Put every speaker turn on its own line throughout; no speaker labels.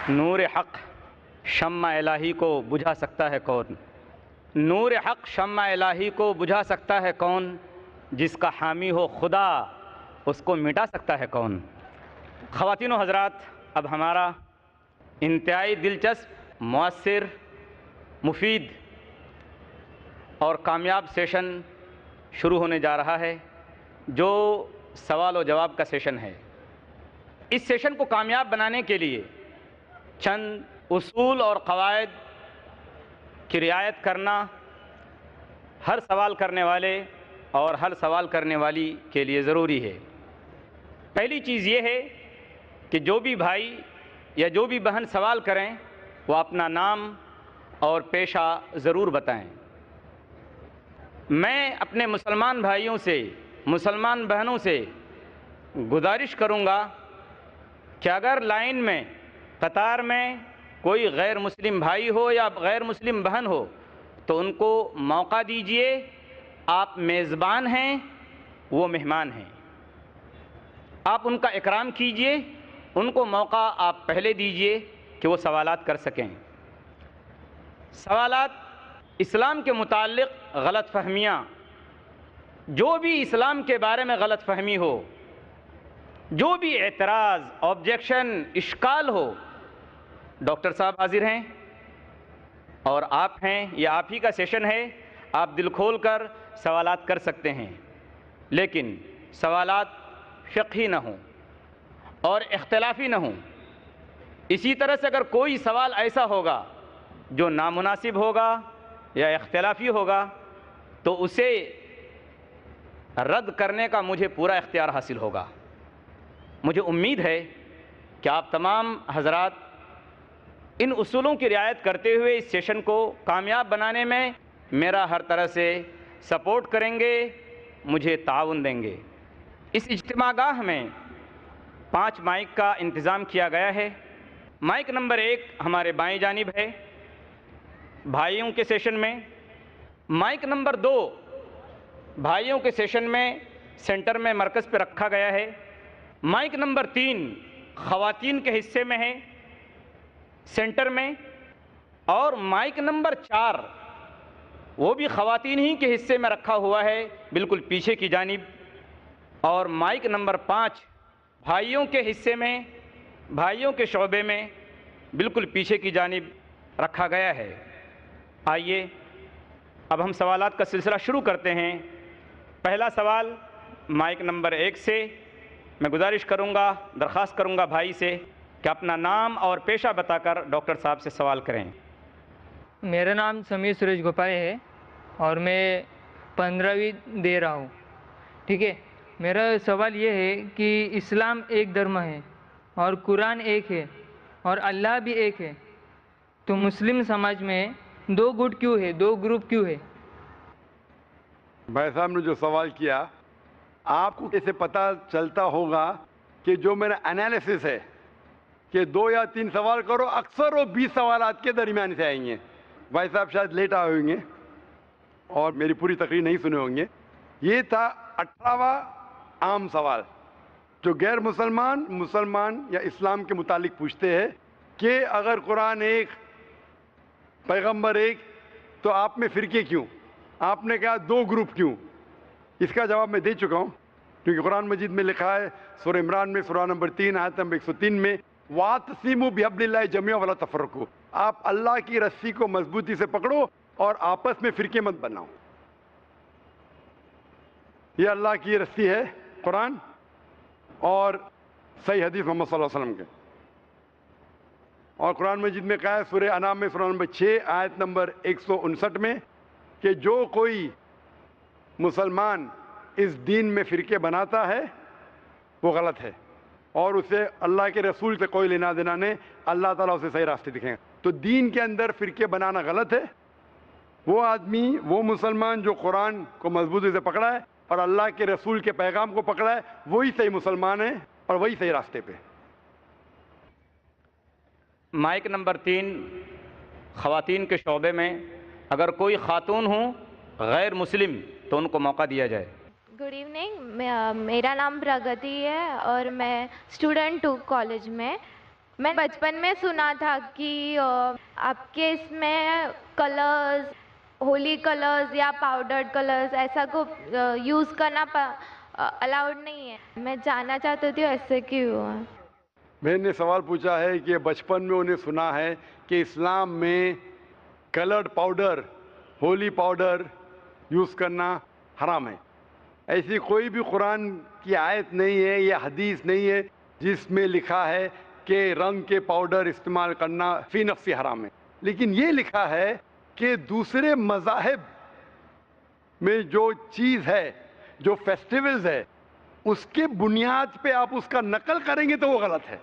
نور حق شمع الہی کو بجھا سکتا ہے کون؟ نور حق شمع الہی کو بجھا سکتا ہے کون؟ جس کا حامی ہو خدا اس کو مٹا سکتا ہے کون؟ خواتین و حضرات، اب ہمارا انتہائی دلچسپ، مؤثر، مفید اور کامیاب سیشن شروع ہونے جا رہا ہے، جو سوال و جواب کا سیشن ہے۔ اس سیشن کو کامیاب بنانے کے لیے چند اصول اور قواعد کی رعایت کرنا ہر سوال کرنے والے اور ہر سوال کرنے والی کے لیے ضروری ہے۔ پہلی چیز یہ ہے کہ جو بھی بھائی یا جو بھی بہن سوال کریں وہ اپنا نام اور پیشہ ضرور بتائیں۔ میں اپنے مسلمان بھائیوں سے، مسلمان بہنوں سے گزارش کروں گا کہ اگر لائن میں، قطار میں کوئی غیر مسلم بھائی ہو یا غیر مسلم بہن ہو تو ان کو موقع دیجیے۔ آپ میزبان ہیں، وہ مہمان ہیں، آپ ان کا اکرام کیجیے، ان کو موقع آپ پہلے دیجیے کہ وہ سوالات کر سکیں۔ سوالات اسلام کے متعلق غلط فہمیاں، جو بھی اسلام کے بارے میں غلط فہمی ہو، جو بھی اعتراض، آبجیکشن، اشکال ہو، ڈاکٹر صاحب حاضر ہیں اور آپ ہیں، یہ آپ ہی کا سیشن ہے، آپ دل کھول کر سوالات کر سکتے ہیں، لیکن سوالات فقہی نہ ہوں اور اختلافی نہ ہوں۔ اسی طرح سے اگر کوئی سوال ایسا ہوگا جو نامناسب ہوگا یا اختلافی ہوگا تو اسے رد کرنے کا مجھے پورا اختیار حاصل ہوگا۔ مجھے امید ہے کہ آپ تمام حضرات ان اصولوں کی رعایت کرتے ہوئے اس سیشن کو کامیاب بنانے میں میرا ہر طرح سے سپورٹ کریں گے، مجھے تعاون دیں گے۔ اس اجتماع گاہ میں 5 مائک کا انتظام کیا گیا ہے۔ مائک نمبر 1 ہمارے بائیں جانب ہے بھائیوں کے سیشن میں، مائک نمبر 2 بھائیوں کے سیشن میں سینٹر میں مرکز پہ رکھا گیا ہے، مائک نمبر 3 خواتین کے حصے میں ہے سینٹر میں، اور مائک نمبر 4 وہ بھی خواتین ہی کے حصے میں رکھا ہوا ہے بالکل پیچھے کی جانب، اور مائک نمبر 5 بھائیوں کے حصے میں، بھائیوں کے شعبے میں بالکل پیچھے کی جانب رکھا گیا ہے۔ آئیے اب ہم سوالات کا سلسلہ شروع کرتے ہیں۔ پہلا سوال مائک نمبر 1 سے، میں گزارش کروں گا، درخواست کروں گا بھائی سے کہ اپنا نام اور پیشہ بتا کر ڈاکٹر صاحب سے سوال کریں۔
میرا نام سمیر سورج گوپائے ہے اور میں 15ویں دے رہا ہوں، ٹھیک ہے۔ میرا سوال یہ ہے کہ اسلام ایک دھرم ہے اور قرآن ایک ہے اور اللہ بھی ایک ہے، تو مسلم سماج میں 2 گٹ کیوں ہے، 2 گروپ کیوں ہے؟
بھائی صاحب نے جو سوال کیا، آپ کو کیسے پتہ چلتا ہوگا کہ جو میرا انالیسس ہے کہ 2 یا 3 سوال کرو، اکثر وہ 20 سوالات کے درمیان سے آئیں گے۔ بھائی صاحب شاید لیٹ آئے ہوں گے اور میری پوری تقریر نہیں سنے ہوں گے۔ یہ تھا 18واں عام سوال جو غیر مسلمان، مسلمان یا اسلام کے متعلق پوچھتے ہیں کہ اگر قرآن ایک، پیغمبر ایک، تو آپ میں فرقے کیوں؟ آپ نے کہا 2 گروپ کیوں؟ اس کا جواب میں دے چکا ہوں، کیونکہ قرآن مجید میں لکھا ہے سورہ عمران میں، سورہ نمبر 3 آیت نمبر 103 میں، وَاعْتَصِمُوا بِحَبْلِ اللَّهِ جَمِيعًا وَلَا تَفَرَّقُوا، آپ اللہ کی رسی کو مضبوطی سے پکڑو اور آپس میں فرقے مت بناؤ۔ یہ اللہ کی رسی ہے قرآن اور صحیح حدیث محمد صلی اللہ علیہ وسلم کے۔ اور قرآن مجید میں کہا ہے سورہ انعام میں، سورہ نمبر 6 آیت نمبر 159 میں کہ جو کوئی مسلمان اس دین میں فرقے بناتا ہے وہ غلط ہے اور اسے اللہ کے رسول سے کوئی لینا دینا نہیں، اللہ تعالیٰ اسے صحیح راستے دکھیں گے۔ تو دین کے اندر فرقے بنانا غلط ہے۔ وہ آدمی، وہ مسلمان جو قرآن کو مضبوطی سے پکڑا ہے اور اللہ کے رسول کے پیغام کو پکڑا ہے، وہی صحیح مسلمان ہے اور وہی صحیح راستے پہ۔
مائک نمبر 3 خواتین کے شعبے میں اگر کوئی خاتون ہوں غیر مسلم تو ان کو موقع دیا جائے۔
گڈ ایوننگ، میرا نام پرگتی ہے اور میں اسٹوڈنٹ ہوں کالج میں، میں بچپن میں سنا تھا کہ آپ کے اس میں کلرز، ہولی کلرز یا پاؤڈرڈ کلرز ایسا کو یوز کرنا الاؤڈ نہیں ہے. میں جاننا چاہتی تھی ایسے کیوں ہے.
بہن نے سوال پوچھا ہے کہ بچپن میں انہیں سنا ہے کہ اسلام میں coloured powder, Holi powder use کرنا حرام ہے. ایسی کوئی بھی قرآن کی آیت نہیں ہے یا حدیث نہیں ہے جس میں لکھا ہے کہ رنگ کے پاؤڈر استعمال کرنا فی نفسی حرام ہے. لیکن یہ لکھا ہے کہ دوسرے مذاہب میں جو چیز ہے، جو فیسٹیولز ہے، اس کے بنیاد پہ آپ اس کا نقل کریں گے تو وہ غلط ہے.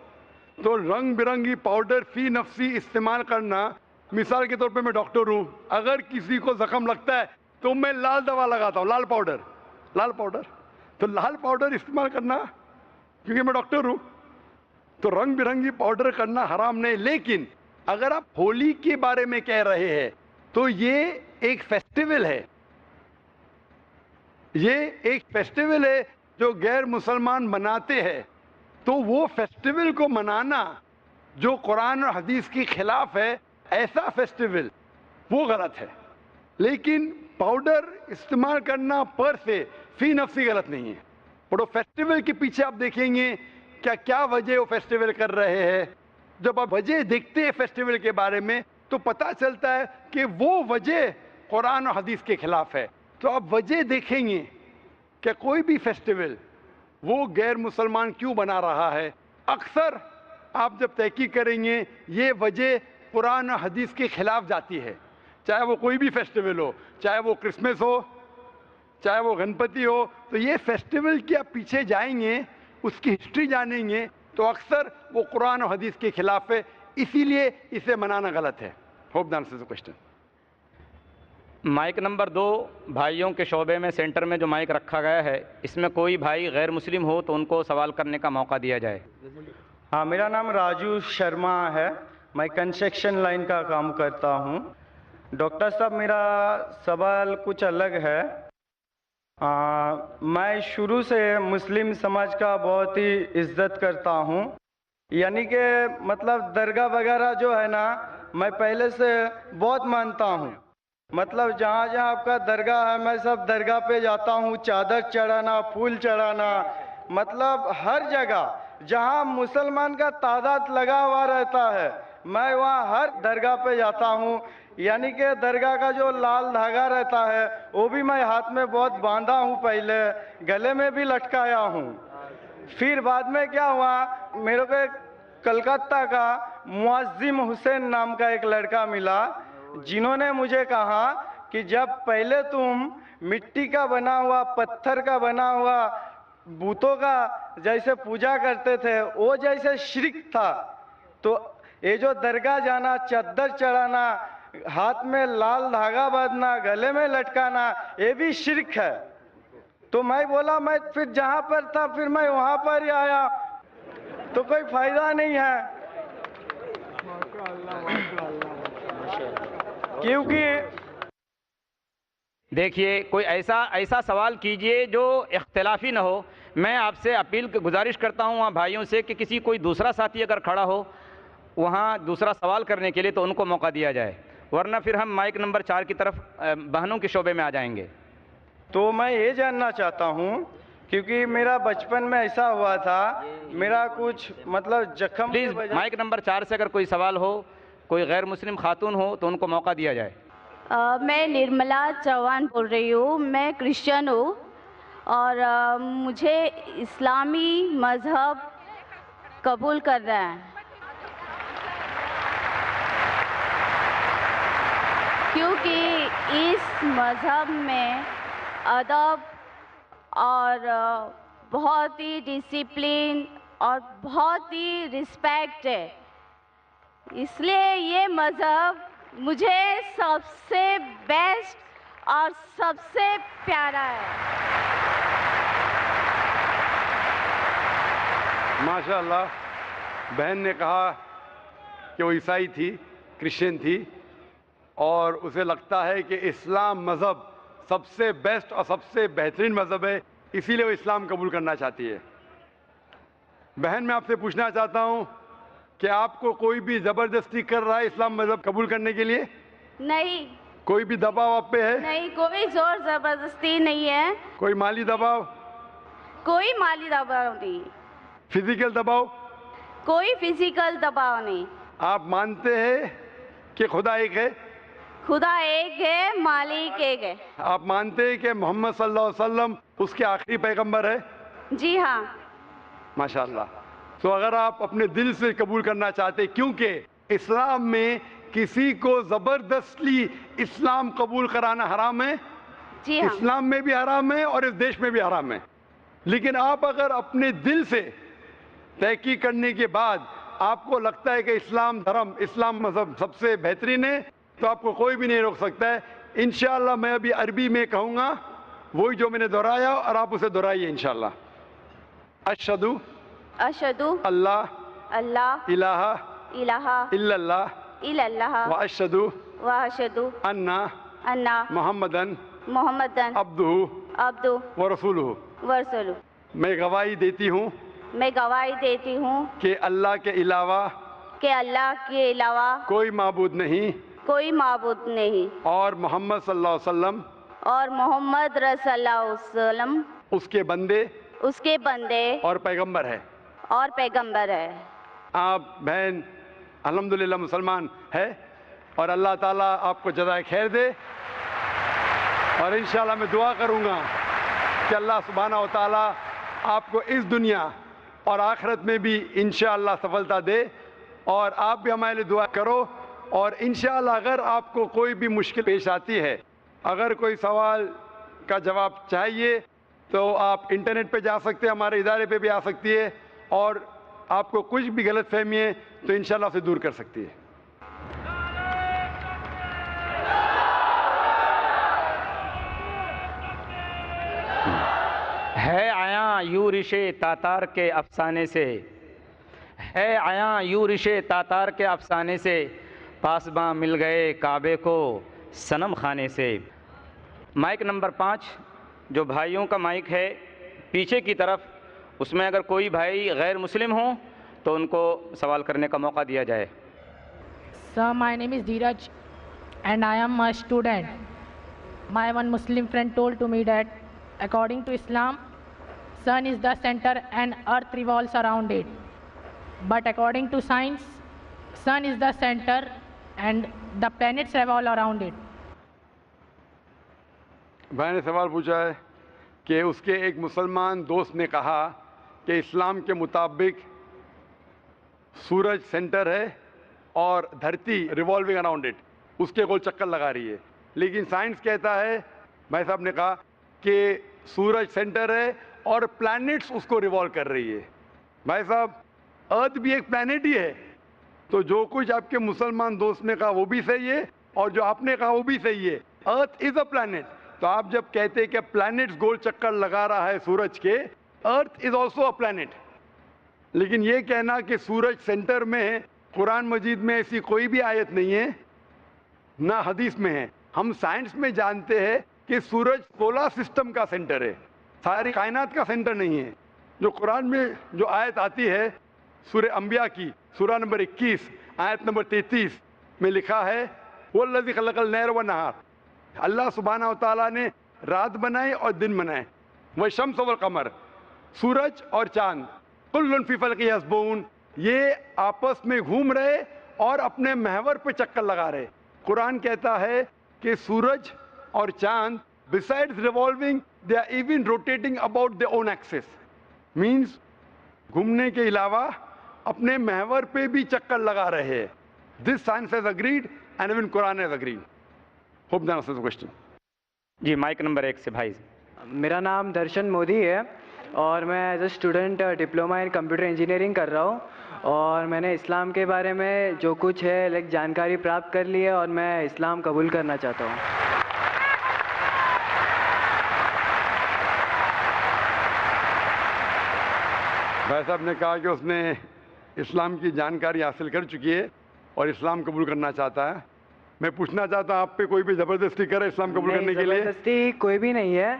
تو رنگ برنگی پاؤڈر فی نفسی استعمال کرنا، مثال کے طور پہ میں ڈاکٹر ہوں، اگر کسی کو زخم لگتا ہے تو میں لال دوا لگاتا ہوں، لال پاؤڈر. تو لال پاؤڈر استعمال کرنا، کیونکہ میں ڈاکٹر ہوں، تو رنگ برنگی پاؤڈر کرنا حرام نہیں. لیکن اگر آپ ہولی کے بارے میں کہہ رہے ہیں تو یہ ایک فیسٹیول ہے، یہ ایک فیسٹیول ہے جو غیر مسلمان مناتے ہیں. تو وہ فیسٹیول کو منانا جو قرآن اور حدیث کے خلاف ہے، ایسا فیسٹیول وہ غلط ہے. لیکن پاؤڈر استعمال کرنا پر سے فی نفسی غلط نہیں ہے. اور وہ فیسٹیول کے پیچھے آپ دیکھیں گے کیا وجہ وہ فیسٹیول کر رہے ہیں. جب آپ وجہ دیکھتے ہیں فیسٹیول کے بارے میں تو پتہ چلتا ہے کہ وہ وجہ قرآن اور حدیث کے خلاف ہے. تو آپ وجہ دیکھیں گے کہ کوئی بھی فیسٹیول وہ غیر مسلمان کیوں بنا رہا ہے. اکثر آپ جب تحقیق کریں گے یہ وجہ قرآن اور حدیث کے خلاف جاتی ہے. چاہے وہ کوئی بھی فیسٹیول ہو، چاہے وہ کرسمس ہو، چاہے وہ گنپتی ہو. تو یہ فیسٹیول کے آپ پیچھے جائیں گے، اس کی ہسٹری جانیں گے تو اکثر وہ قرآن و حدیث کے خلاف ہے، اسی لیے اسے منانا غلط ہے. Hope the answers the question.
Mic number 2 بھائیوں کے شعبے میں سینٹر میں جو مائک رکھا گیا ہے، اس میں کوئی بھائی غیر مسلم ہو تو ان کو سوال کرنے کا موقع دیا جائے.
ہاں، میرا نام راجو شرما ہے، میں کنسٹرکشن لائن کا کام کرتا ہوں. ڈاکٹر صاحب، میرا سوال کچھ الگ ہے. میں شروع سے مسلم سماج کا بہت ہی عزت کرتا ہوں، یعنی کہ مطلب درگاہ وغیرہ جو ہے نا، میں پہلے سے بہت مانتا ہوں. مطلب جہاں جہاں آپ کا درگاہ ہے میں سب درگاہ پہ جاتا ہوں، چادر چڑھانا، پھول چڑھانا، مطلب ہر جگہ جہاں مسلمان کا تعداد لگا ہوا رہتا ہے میں وہاں ہر درگاہ پہ جاتا ہوں. یعنی کہ درگاہ کا جو لال دھاگا رہتا ہے وہ بھی میں ہاتھ میں بہت باندھا ہوں، پہلے گلے میں بھی لٹکایا ہوں. پھر بعد میں کیا ہوا، میرے کو ایک کلکتہ کا معظم حسین نام کا ایک لڑکا ملا جنہوں نے مجھے کہا کہ جب پہلے تم مٹی کا بنا ہوا، پتھر کا بنا ہوا بتوں کا جیسے پوجا کرتے تھے وہ جیسے شرک تھا، تو یہ جو درگاہ جانا، چادر چڑھانا، ہاتھ میں لال دھاگا باندھنا، گلے میں لٹکانا، یہ بھی شرک ہے. تو میں بولا میں پھر جہاں پر تھا پھر میں وہاں پر ہی آیا، تو کوئی فائدہ نہیں ہے. کیونکہ
دیکھیے کوئی ایسا سوال کیجئے جو اختلافی نہ ہو. میں آپ سے گزارش کرتا ہوں وہاں بھائیوں سے کہ کسی کوئی دوسرا ساتھی اگر کھڑا ہو وہاں دوسرا سوال کرنے کے لیے تو ان کو موقع دیا جائے، ورنہ پھر ہم مائک نمبر 4 کی طرف بہنوں کے شعبے میں آ جائیں گے.
تو میں یہ جاننا چاہتا ہوں، کیونکہ میرا بچپن میں ایسا ہوا تھا، میرا کچھ مطلب زخم.
پلیز مائک نمبر 4 سے اگر کوئی سوال ہو، کوئی غیر مسلم خاتون ہو تو ان کو موقع دیا جائے.
میں نرملا چوہان بول رہی ہوں، میں کرسچن ہوں اور مجھے اسلامی مذہب قبول کرنا ہے، کیونکہ اس مذہب میں ادب اور بہت ہی ڈسپلن اور بہت ہی رسپیکٹ ہے. اس لیے یہ مذہب مجھے سب سے بیسٹ اور سب سے پیارا ہے.
ماشاء اللہ، بہن نے کہا کہ وہ عیسائی تھی، کرسچن تھی، اور اسے لگتا ہے کہ اسلام مذہب سب سے بیسٹ اور سب سے بہترین مذہب ہے، اسی لیے وہ اسلام قبول کرنا چاہتی ہے. بہن، میں آپ سے پوچھنا چاہتا ہوں کہ آپ کو کوئی بھی زبردستی کر رہا ہے اسلام مذہب قبول کرنے کے لیے؟
نہیں
کوئی بھی دباؤ آپ پہ ہے؟
نہیں، کوئی زور زبردستی نہیں ہے،
کوئی مالی دباؤ؟
کوئی مالی دباؤ نہیں،
فزیکل دباؤ؟
کوئی فزیکل دباؤ نہیں۔
آپ مانتے ہیں کہ خدا ایک ہے؟
خدا ایک ہے، مالک ایک ہے۔
آپ مانتے ہیں کہ محمد صلی اللہ علیہ وسلم اس کے آخری پیغمبر ہے؟
جی ہاں۔
ماشاءاللہ۔ تو اگر آپ اپنے دل سے قبول کرنا چاہتے، کیونکہ اسلام میں کسی کو زبردستی اسلام قبول کرانا حرام ہے،
جی ہاں۔
اسلام میں بھی حرام ہے اور اس دیش میں بھی حرام ہے، لیکن آپ اگر اپنے دل سے تحقیق کرنے کے بعد آپ کو لگتا ہے کہ اسلام دھرم، اسلام مذہب سب سے بہترین ہے، تو آپ کو کوئی بھی نہیں روک سکتا ہے۔ انشاءاللہ میں ابھی عربی میں کہوں گا وہی جو میں نے دہرایا، اور آپ اسے دہرائیے انشاءاللہ۔ اشہدو
اشہدو
اللہ
اللہ
الہ
الہ
الا اللہ
الا اللہ
واشہدو
واشہدو
انا
ان
محمدن
محمدن
عبدہ
عبدہ
ورسولہ۔
ورسولہ۔
میں گواہی دیتی ہوں
میں گواہی دیتی ہوں
کہ اللہ کے علاوہ
کہ اللہ کے علاوہ
کوئی معبود نہیں،
کوئی معبود نہیں،
اور محمد صلی اللہ علیہ وسلم
اور محمد رسول اللہ علیہ وسلم
اس کے بندے
اس کے بندے
اور پیغمبر ہے۔
اور پیغمبر ہے۔
آپ بہن الحمدللہ مسلمان ہے، اور اللہ تعالیٰ آپ کو جزائے خیر دے، اور انشاءاللہ میں دعا کروں گا کہ اللہ سبحانہ و تعالیٰ آپ کو اس دنیا اور آخرت میں بھی انشاءاللہ صفلتا دے، اور آپ بھی ہمارے لیے دعا کرو۔ اور انشاءاللہ اگر آپ کو کوئی بھی مشکل پیش آتی ہے، اگر کوئی سوال کا جواب چاہیے، تو آپ انٹرنیٹ پہ جا سکتے ہیں، ہمارے ادارے پہ بھی آ سکتی ہے، اور آپ کو کچھ بھی غلط فہمی ہے تو انشاءاللہ اسے دور کر سکتی ہے۔
ہے آیاں یورش تاتار کے افسانے سے، ہے آیاں یورش تاتار کے افسانے سے، پاسباں مل گئے کعبے کو صنم خانے سے۔ مائک نمبر 5 جو بھائیوں کا مائک ہے پیچھے کی طرف، اس میں اگر کوئی بھائی غیر مسلم ہوں تو ان کو سوال کرنے کا موقع دیا جائے۔
Sir, my name is Dheeraj and I am a student. My one Muslim friend told to me that according to Islam, sun is the center and earth revolves around it. But according to science, sun is the center and the planets revolve around it.
بھائی نے سوال پوچھا ہے کہ اس کے ایک مسلمان دوست نے کہا کہ اسلام کے مطابق سورج سینٹر ہے اور دھرتی ریوالونگ اراؤنڈ اٹ، اس کے گول چکر لگا رہی ہے، لیکن سائنس کہتا ہے، بھائی صاحب نے کہا کہ سورج سینٹر ہے اور پلانٹس اس کو ریوالو کر رہی ہے۔ بھائی صاحب ارتھ بھی ایک پلانٹ ہی ہے، تو جو کچھ آپ کے مسلمان دوست نے کہا وہ بھی صحیح ہے، اور جو آپ نے کہا وہ بھی صحیح ہے۔ ارتھ از اے پلانٹ، تو آپ جب کہتے ہیں کہ پلانٹس گول چکر لگا رہا ہے سورج کے، ارتھ از آلسو اے پلانٹ، لیکن یہ کہنا کہ سورج سینٹر میں ہے، قرآن مجید میں ایسی کوئی بھی آیت نہیں ہے، نہ حدیث میں ہے۔ ہم سائنس میں جانتے ہیں کہ سورج سولر سسٹم کا سینٹر ہے، ساری کائنات کا سینٹر نہیں ہے۔ جو قرآن میں جو آیت آتی ہے سورہ انبیاء کی سورہ نمبر 21 آیت نمبر 33 میں لکھا ہے وَالَّذِي خَلَقَ اللَّيْلَ وَالنَّهَارَ، اللہ سبحانہ و تعالیٰ نے رات بنائے اور دن بنائے، وَالشَّمْسَ وَالْقَمَرَ، سورج اور چاند، كُلٌّ فِي فَلْكٍ يَسْبَحُونَ، یہ آپس میں گھوم رہے اور اپنے محور پہ چکر لگا رہے۔ قرآن کہتا ہے کہ سورج اور چاند besides revolving they are even rotating about their own axis، means گھومنے کے علاوہ اپنے محور پہ بھی چکر لگا رہے ہیں۔ This science has agreed and even Quran has agreed. Hope that answers the question.
جی مائک نمبر 1 سے بھائی۔
میرا نام درشن مودی ہے اور میں as a student diploma in computer engineering کر رہا ہوں، اور میں نے اسلام کے بارے میں جو کچھ ہے جانکاری پراپت کر لی ہے، اور میں اسلام قبول کرنا چاہتا ہوں۔
بھائی صاحب نے کہا کہ اس نے اسلام کی جانکاری حاصل کر چکی ہے اور اسلام قبول کرنا چاہتا ہے۔ میں پوچھنا چاہتا ہوں آپ پہ کوئی بھی زبردستی کرے اسلام قبول کرنے کے لیے؟
زبردستی کوئی بھی نہیں ہے،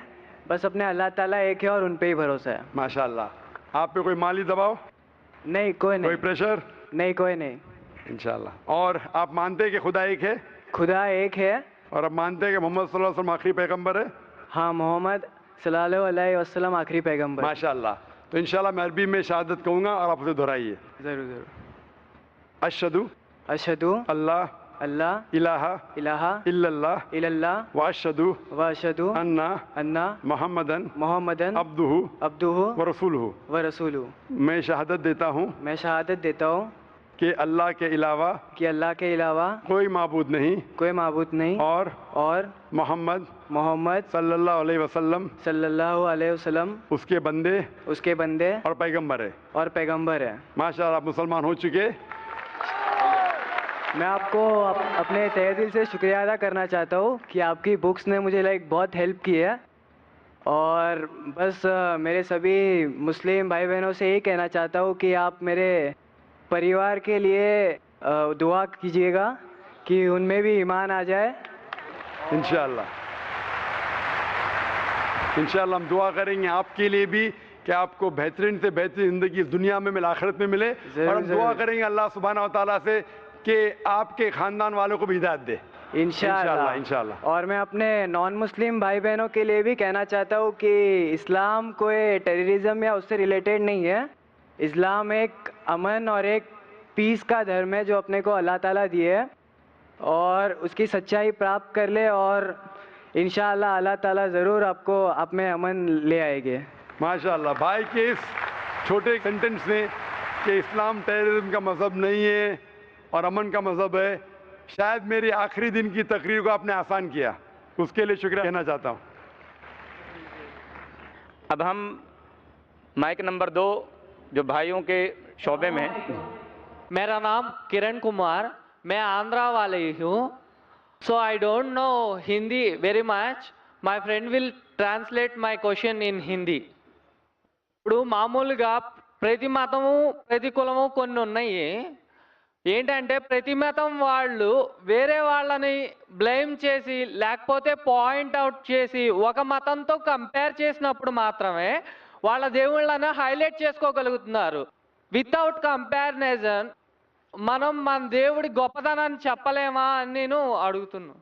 بس اپنے اللہ تعالیٰ ایک ہے اور ان پہ ہی بھروسہ ہے۔
ماشاءاللہ۔ آپ پہ کوئی مالی دباؤ،
نہیں، کوئی
کوئی
نہیں،
پریشر؟
نہیں کوئی نہیں.
انشاءاللہ. اور آپ مانتے ہیں کہ خدا ایک ہے؟
خدا ایک ہے.
اور آپ مانتے ہیں کہ محمد صلی اللہ علیہ وسلم آخری پیغمبر ہے؟
ہاں محمد صلی اللہ علیہ وسلم آخری پیغمبر.
ماشاءاللہ. تو انشاءاللہ میں عربی میں شہادت کہوں گا اور آپ اسے دہرائیے.
ضرور ضرور.
اشہدو
اشہدو
اللہ
اللہ
الہ
الہ
الا اللہ
الا اللہ
واشہدو
واشہدو
ان محمدن
محمدن
عبدہ
عبدہ
ورسولہ.
ورسولہ.
میں شہادت دیتا ہوں
میں شہادت دیتا ہوں
کہ اللہ کے علاوہ
کہ اللہ کے علاوہ
کوئی معبود نہیں
کوئی معبود نہیں
اور محمد صلی اللہ علیہ وسلم
صلی اللہ علیہ وسلم
اس کے بندے
اور پیغمبر ہے.
ماشاءاللہ آپ مسلمان ہو چکے.
میں آپ کو اپنے تہہ دل سے شکریہ ادا کرنا چاہتا ہوں کہ آپ کی بکس نے مجھے بہت ہیلپ کی ہے. اور بس میرے سبھی مسلم بھائی بہنوں سے یہی کہنا چاہتا ہوں کہ آپ میرے پریوار کے لیے دعا کیجیے گا کہ ان میں بھی ایمان آ جائے.
انشاءاللہ ہم دعا کریں گے آپ کے لیے بھی کہ آپ کو بہترین سے بہترین زندگی اس دنیا میں ملے آخرت میں ملے. اور ہم دعا کریں گے اللہ سبحانہ و تعالیٰ سے کہ آپ کے خاندان والوں کو بھی ہدایت دے انشاءاللہ.
اور میں اپنے نان مسلم بھائی بہنوں کے لیے بھی کہنا چاہتا ہوں کہ اسلام کوئی ٹیررزم یا اس سے ریلیٹڈ نہیں ہے. اسلام ایک امن اور ایک پیس کا دھرم ہے جو اپنے کو اللہ تعالیٰ دیے ہے, اور اس کی سچائی پراپت کر لے اور انشاءاللہ اللہ تعالیٰ ضرور آپ میں امن لے آئے گے.
ماشاءاللہ بھائی کے اس چھوٹے سینٹنس نے کہ اسلام ٹیررزم کا مذہب نہیں ہے اور امن کا مذہب ہے, شاید میری آخری دن کی تقریر کو آپ نے آسان کیا, اس کے لیے شکریہ کہنا چاہتا ہوں.
اب ہم مائک نمبر 2 جو بھائیوں کے شعبے میں.
میرا نام کرن کمار, میں آندھرا والے ہوں. So I don't know Hindi very much. My friend will translate my question in Hindi. ఇప్పుడు మామూలుగా ప్రతి మతము ప్రతి కులము కొన్ని ఉన్నాయి. ఏంటంటే ప్రతి మతం వాళ్ళు వేరే వాళ్ళని బ్లేమ్ చేసి లేకపోతే పాయింట్ అవుట్ చేసి ఒక మతంతో కంపేర్ చేసినప్పుడు మాత్రమే వాళ్ళ దేవుళ్ళని హైలైట్ చేసుకోగలుగుతున్నారు. వితౌట్ కంపారిజన్ మనం మన దేవుడి గొప్పతనాన్ని చెప్పలేమా అని నేను అడుగుతున్నాను.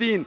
3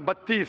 32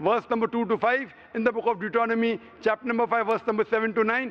verse number 2 to 5, in the book of Deuteronomy chapter number 5 verse number 7 to 9,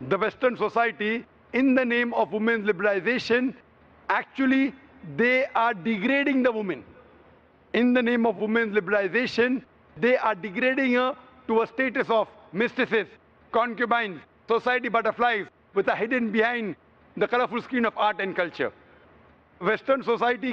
the Western society in the name of women's liberalization, actually they are degrading the woman. In the name of women's liberalization, they are degrading her to a status of mistresses, concubines, society butterflies with a hidden behind the colorful screen of art and culture. Western society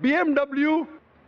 BMW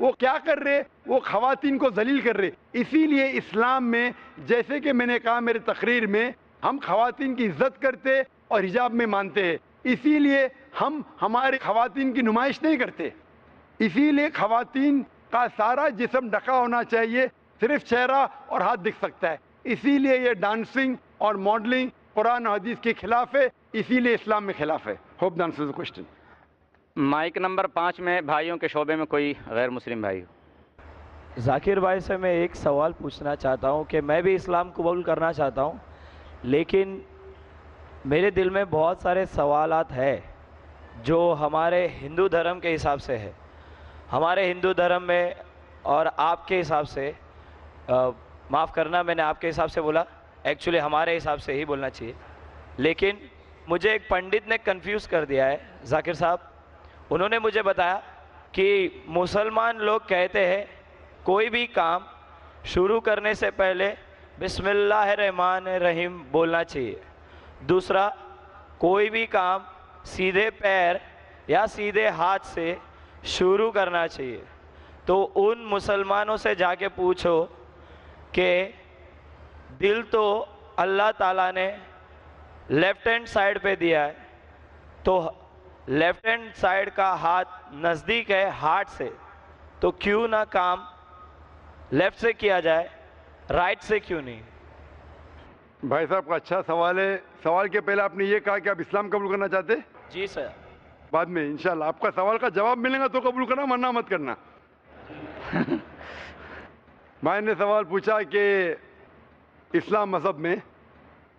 وہ کیا کر رہے؟ وہ خواتین کو ذلیل کر رہے. اسی لیے اسلام میں جیسے کہ میں نے کہا میرے تقریر میں ہم خواتین کی عزت کرتے اور حجاب میں مانتے ہیں. اسی لیے ہم ہمارے خواتین کی نمائش نہیں کرتے. اسی لیے خواتین کا سارا جسم ڈھکا ہونا چاہیے, صرف چہرہ اور ہاتھ دکھ سکتا ہے. اسی لیے یہ ڈانسنگ اور ماڈلنگ قرآن و حدیث کے خلاف ہے, اسی لیے اسلام میں خلاف ہے. Hope the answers the question.
Mic number 5 میں بھائیوں کے شعبے میں کوئی غیر مسلم بھائی ہو.
ذاکر بھائی سے میں ایک سوال پوچھنا چاہتا ہوں کہ میں بھی اسلام قبول کرنا چاہتا ہوں, لیکن میرے دل میں بہت سارے سوالات ہیں جو ہمارے ہندو دھرم کے حساب سے ہے. ہمارے ہندو دھرم میں اور آپ کے حساب سے, معاف کرنا میں نے آپ کے حساب سے بولا, ایکچولی ہمارے حساب سے ہی بولنا چاہیے, لیکن مجھے ایک پنڈت نے کنفیوز کر دیا ہے ذاکر صاحب. انہوں نے مجھے بتایا کہ مسلمان لوگ کہتے ہیں کوئی بھی کام شروع کرنے سے پہلے بسم اللہ الرحمن الرحیم بولنا چاہیے. دوسرا, کوئی بھی کام سیدھے پیر یا سیدھے ہاتھ سے شروع کرنا چاہیے. تو ان مسلمانوں سے جا کے پوچھو کہ دل تو اللہ تعالیٰ نے لیفٹ ہینڈ سائڈ پہ دیا ہے, تو لیفٹ ہینڈ سائڈ کا ہاتھ نزدیک ہے ہارٹ سے, تو کیوں نہ کام لیفٹ سے کیا جائے, رائٹ سے کیوں نہیں؟
بھائی صاحب کا اچھا سوال ہے. سوال کے پہلے آپ نے یہ کہا کہ آپ اسلام قبول کرنا چاہتے؟
جی سر.
بعد میں انشاءاللہ آپ کا سوال کا جواب ملے گا تو قبول کرنا, ورنہ مت کرنا. بھائی نے سوال پوچھا کہ اسلام مذہب میں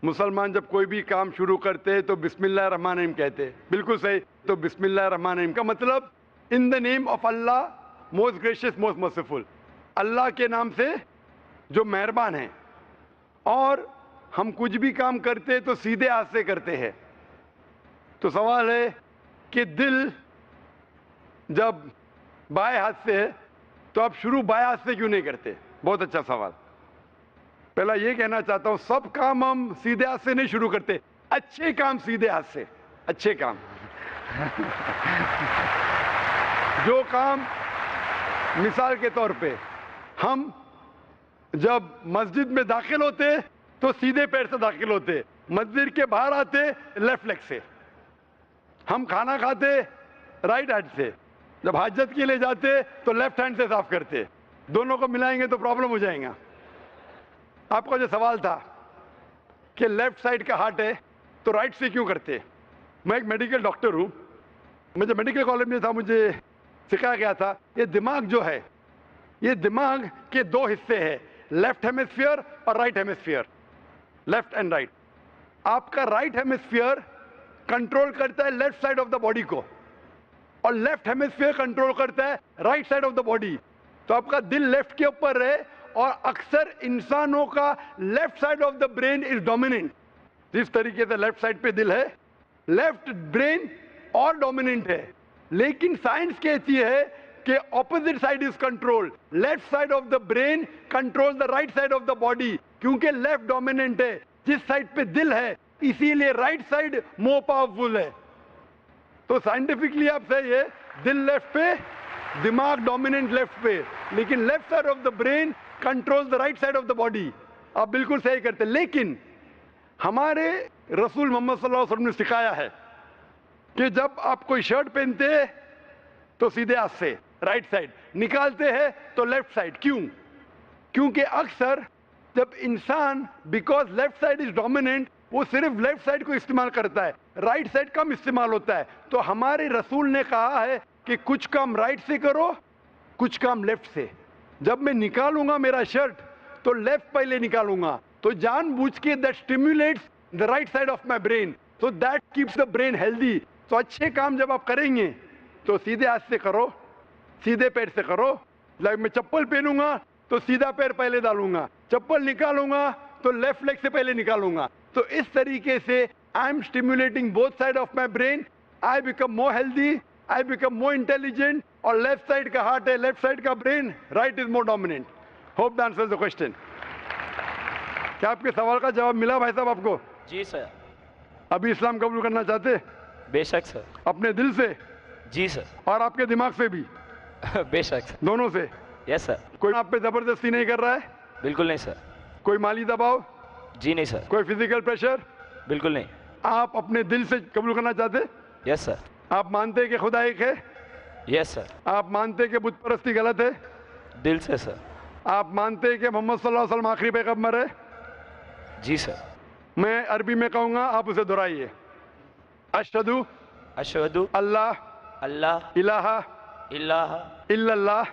مسلمان جب کوئی بھی کام شروع کرتے تو بسم اللہ الرحمن الرحیم کہتے. بالکل صحیح. تو بسم اللہ الرحمن الرحیم کا مطلب in the name of Allah most gracious most merciful, Allah کے نام سے جو مہربان ہیں. اور ہم کچھ بھی کام کرتے تو سیدھے ہاتھ سے کرتے ہیں. تو سوال ہے کہ دل جب بائیں ہاتھ سے ہے تو آپ شروع بائیں ہاتھ سے کیوں نہیں کرتے؟ بہت اچھا سوال. پہلا یہ کہنا چاہتا ہوں سب کام ہم سیدھے ہاتھ سے نہیں شروع کرتے, اچھے کام سیدھے ہاتھ سے. اچھے کام جو کام مثال کے طور پہ ہم جب مسجد میں داخل ہوتے تو سیدھے پیر سے داخل ہوتے, مسجد کے باہر آتے لیفٹ لیگ سے. ہم کھانا کھاتے رائٹ ہینڈ سے, جب حاجت کے لیے جاتے تو لیفٹ ہینڈ سے صاف کرتے. دونوں کو ملائیں گے تو پرابلم ہو جائیں گا. آپ کا جو سوال تھا کہ لیفٹ سائڈ کا ہارٹ ہے تو رائٹ سے کیوں کرتے, میں ایک میڈیکل ڈاکٹر ہوں. مجھے میڈیکل کالج میں تھا, مجھے سکھایا گیا تھا یہ دماغ جو ہے یہ دماغ کے 2 حصے ہیں, لیفٹ ہیمسفیئر اور right hemisphere, left and right. آپ کا رائٹ ہیمسفیئر کنٹرول کرتا ہے left side of the body کو, اور لیفٹ ہیمسفیئر کنٹرول کرتا ہے right side of the body. تو آپ کا دل لیفٹ کے اوپر ہے, اور اکثر انسانوں کا left side of the brain is dominant. جس طریقے سے لیفٹ سائڈ پہ دل ہے, لیفٹ برین اور ڈومیننٹ ہے. لیکن سائنس کہتی ہے کہ opposite side is control, left side of the brain control the right side of the body, کیونکہ لیفٹ ڈومیننٹ ہے جس سائڈ پہ دل ہے, اسی لیے رائٹ سائڈ مور پاورفل ہے. تو سائنٹیفکلی آپ صحیح ہے, دل لیفٹ پہ, دماغ ڈومیننٹ لیفٹ پہ, لیکن left side of the brain control the right side of the body. آپ بالکل صحیح کرتے. لیکن ہمارے رسول محمد صلی اللہ علیہ وسلم نے سکھایا ہے کہ جب آپ کوئی شرٹ پہنتے ہیں تو سیدھے ہاتھ سے رائٹ سائڈ, نکالتے ہیں تو لیفٹ سائڈ. کیوں؟ کیونکہ اکثر جب انسان because left side is dominant وہ صرف لیفٹ سائڈ کو استعمال کرتا ہے, رائٹ سائڈ کم استعمال ہوتا ہے. تو ہمارے رسول نے کہا ہے کہ کچھ کام رائٹ سے کرو, کچھ کام لیفٹ سے. جب میں نکالوں گا میرا شرٹ تو لیفٹ پہلے نکالوں گا, تو جان بوجھ کے that stimulates the right side of my brain, so that keeps the brain healthy. تو اچھے کام جب آپ کریں گے تو سیدھے ہاتھ سے کرو, سیدھے پیر سے کرو. لائک میں چپل پہنوں گا تو سیدھا پیر پہلے ڈالوں گا, چپل نکالوں گا تو لیفٹ لیگ سے پہلے نکالوں گا. تو اس طریقے سے I am stimulating both sides of my brain, I become more healthy, I become more intelligent. اور لیفٹ سائڈ کا ہارٹ ہے, لیفٹ سائڈ کا brain, right is more dominant. Hope that answers the question. کیا آپ کے سوال کا جواب ملا بھائی صاحب آپ کو؟
جی سر.
ابھی اسلام قبول کرنا چاہتے؟
بے شک سر.
اپنے دل سے؟
جی سر.
اور آپ کے دماغ سے بھی؟
بے شک سر.
دونوں سے؟
یس سر.
کوئی آپ پہ زبردستی نہیں کر رہا ہے؟
بالکل نہیں سر.
کوئی مالی دباؤ؟
جی نہیں سر.
کوئی فزیکل پریشر؟
بالکل نہیں.
آپ اپنے دل سے قبول کرنا چاہتے؟
یس سر.
آپ مانتے کہ خدا ایک ہے؟
یس سر.
آپ مانتے کہ بت پرستی غلط ہے؟
دل سے سر.
آپ مانتے کہ محمد صلی اللہ علیہ وسلم آخری پیغمبر ہے؟
جی سر.
میں عربی میں کہوں گا، آپ اسے دہرائیے. اشہدو
اشہدو
اللہ
اللہ
الہ
الہ
الا اللہ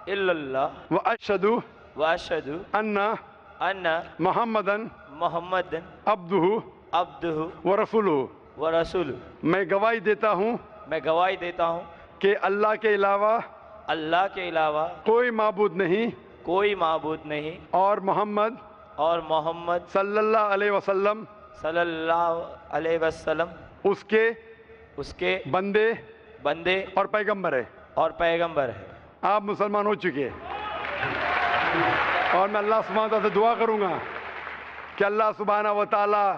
الا اللہ
واشہدو
واشہدو
ان
ان
محمدن
محمد
عبدہ
عبدہ
ورسولہ.
ورسولہ.
میں گواہی دیتا ہوں
میں گواہی دیتا ہوں
کہ اللہ کے علاوہ
اللہ کے علاوہ
کوئی معبود نہیں
کوئی معبود نہیں
اور محمد
اور محمد
صلی اللہ علیہ وسلم
صلی اللہ علیہ وسلم
اس کے بندے
بندے
اور پیغمبر ہے.
اور پیغمبر ہے.
آپ مسلمان ہو چکے اور میں اللہ سبحانہ وتعالیٰ سے دعا کروں گا کہ اللہ سبحانہ وتعالیٰ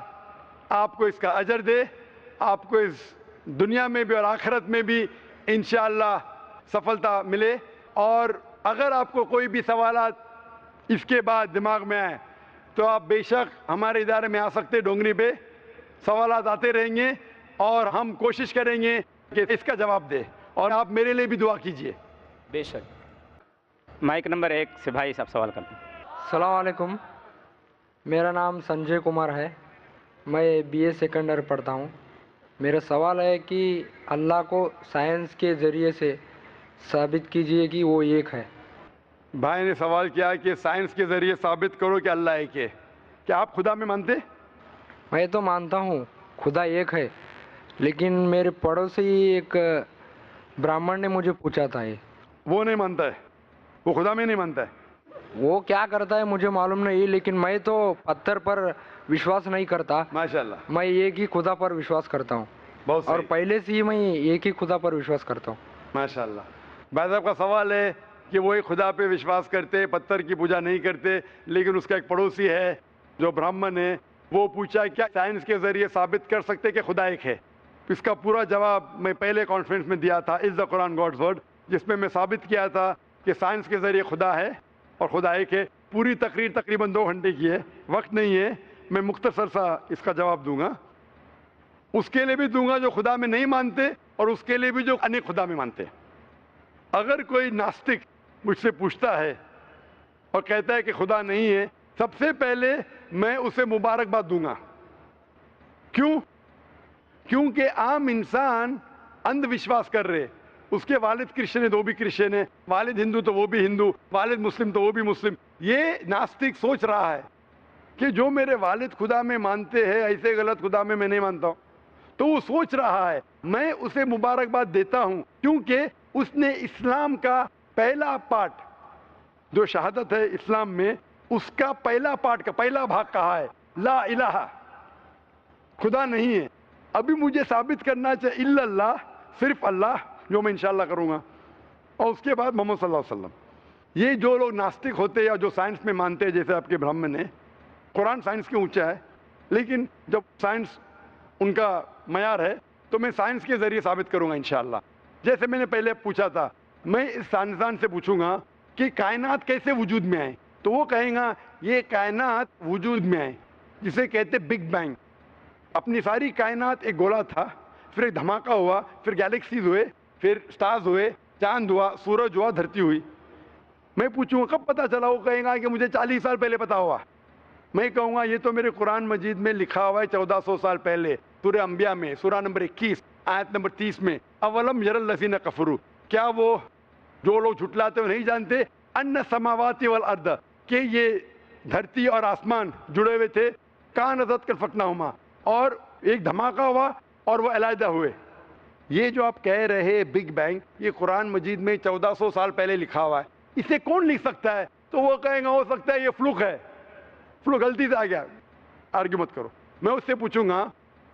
آپ کو اس کا اجر دے، آپ کو اس دنیا میں بھی اور آخرت میں بھی انشاءاللہ سفلتا ملے. اور اگر آپ کو کوئی بھی سوالات اس کے بعد دماغ میں آئے تو آپ بے شک ہمارے ادارے میں آ سکتے. ڈونگری پہ سوالات آتے رہیں گے اور ہم کوشش کریں گے کہ اس کا جواب دے، اور آپ میرے لیے بھی دعا کیجئے.
بے شک.
مائک نمبر 1 سے بھائی صاحب سوال کرتے ہیں.
السلام علیکم، میرا نام سنجے کمار ہے، میں بی اے سیکنڈ ایئر پڑھتا ہوں. میرا سوال ہے کہ اللہ کو سائنس کے ذریعے سے ثابت کیجئے کہ وہ ایک ہے.
بھائی نے سوال کیا کہ سائنس کے ذریعے ثابت کرو کہ اللہ ایک ہے. کیا آپ خدا میں مانتے؟
میں تو مانتا ہوں خدا ایک ہے، لیکن میرے پڑوسی ایک برہمن نے مجھے پوچھا تھا،
وہ نہیں مانتا ہے، وہ خدا میں نہیں مانتا ہے.
وہ کیا کرتا ہے مجھے معلوم نہیں، لیکن میں تو پتھر پر وشواس نہیں کرتا.
ماشاءاللہ.
میں ایک ہی خدا پر وشواس کرتا ہوں،
بہت
اور پہلے سے ہی میں ایک ہی خدا پر وشواس کرتا ہوں.
ماشاءاللہ. بھائی صاحب کا سوال ہے کہ وہ ایک خدا پہ وشواس کرتے، پتھر کی پوجا نہیں کرتے، لیکن اس کا ایک پڑوسی ہے جو برہمن ہے، وہ پوچھا کیا سائنس کے ذریعے ثابت کر سکتے کہ خدا ایک ہے. اس کا پورا جواب میں پہلے کانفرنس میں دیا تھا، از دا قرآن گاڈز ورڈ، جس میں میں ثابت کیا تھا کہ سائنس کے ذریعے خدا ہے اور خدا ایک ہے. پوری تقریر تقریباً 2 گھنٹے کی ہے، وقت نہیں ہے، میں مختصر سا اس کا جواب دوں گا. اس کے لیے بھی دوں گا جو خدا میں نہیں مانتے، اور اس کے لیے بھی جو انیک خدا میں مانتے. اگر کوئی ناستک مجھ سے پوچھتا ہے اور کہتا ہے کہ خدا نہیں ہے، سب سے پہلے میں اسے مبارکباد دوں گا. کیوں؟ کیونکہ عام انسان اندھ وشواس کر رہے. اس کے والد کرسچن ہے تو وہ بھی کرسچن ہے، والد ہندو تو وہ بھی ہندو، والد مسلم تو وہ بھی مسلم. یہ ناستک سوچ رہا ہے کہ جو میرے والد خدا میں مانتے ہیں، ایسے غلط خدا میں نہیں مانتا ہوں. تو وہ سوچ رہا ہے. میں اسے مبارکباد دیتا ہوں کیونکہ اس نے اسلام کا پہلا پارٹ جو شہادت ہے اسلام میں، اس کا پہلا پارٹ کا پہلا بھاگ کہا ہے لا الہ، خدا نہیں ہے. ابھی مجھے ثابت کرنا چاہیے الا اللہ، صرف اللہ، جو میں انشاءاللہ کروں گا، اور اس کے بعد محمد صلی اللہ علیہ وسلم. یہ جو لوگ ناستک ہوتے یا جو سائنس میں مانتے ہیں، جیسے آپ کے برہمن ہیں، قرآن سائنس کے اونچا ہے، لیکن جب سائنس ان کا معیار ہے تو میں سائنس کے ذریعے ثابت کروں گا انشاءاللہ. جیسے میں نے پہلے پوچھا تھا، میں اس سائنسدان سے پوچھوں گا کہ کائنات کیسے وجود میں آئے، تو وہ کہیں گا یہ کائنات وجود میں آئے جسے کہتے بگ بینگ. اپنی ساری کائنات ایک گولا تھا، پھر ایک دھماکہ ہوا، پھر گیلیکسیز ہوئے، پھر سٹارز ہوئے، چاند ہوا، سورج ہوا، دھرتی ہوئی. میں پوچھوں گا کب پتہ چلا، وہ کہیں گا کہ مجھے 40 سال پہلے پتا ہوا. میں کہوں گا یہ تو میرے قرآن مجید میں لکھا ہوا ہے 1400 سال پہلے، سورہ انبیاء میں، سورہ نمبر 21 آیت نمبر 30 میں، اولم یر الذین کفروا، کیا وہ جو لوگ جھٹلاتے ہیں نہیں جانتے، ان السماوات والارض، کہ یہ دھرتی اور آسمان جڑے ہوئے تھے، کانت کلفکناہما، اور ایک دھماکہ ہوا اور وہ علیحدہ ہوئے. یہ جو آپ کہہ رہے بگ بینگ، یہ قرآن مجید میں 1400 سال پہلے لکھا ہوا ہے. اسے کون لکھ سکتا ہے؟ تو وہ کہیں گا ہو سکتا ہے یہ فلوک ہے، فلوک غلطی سے آ گیا. آرگیو مت کرو. میں اس سے پوچھوں گا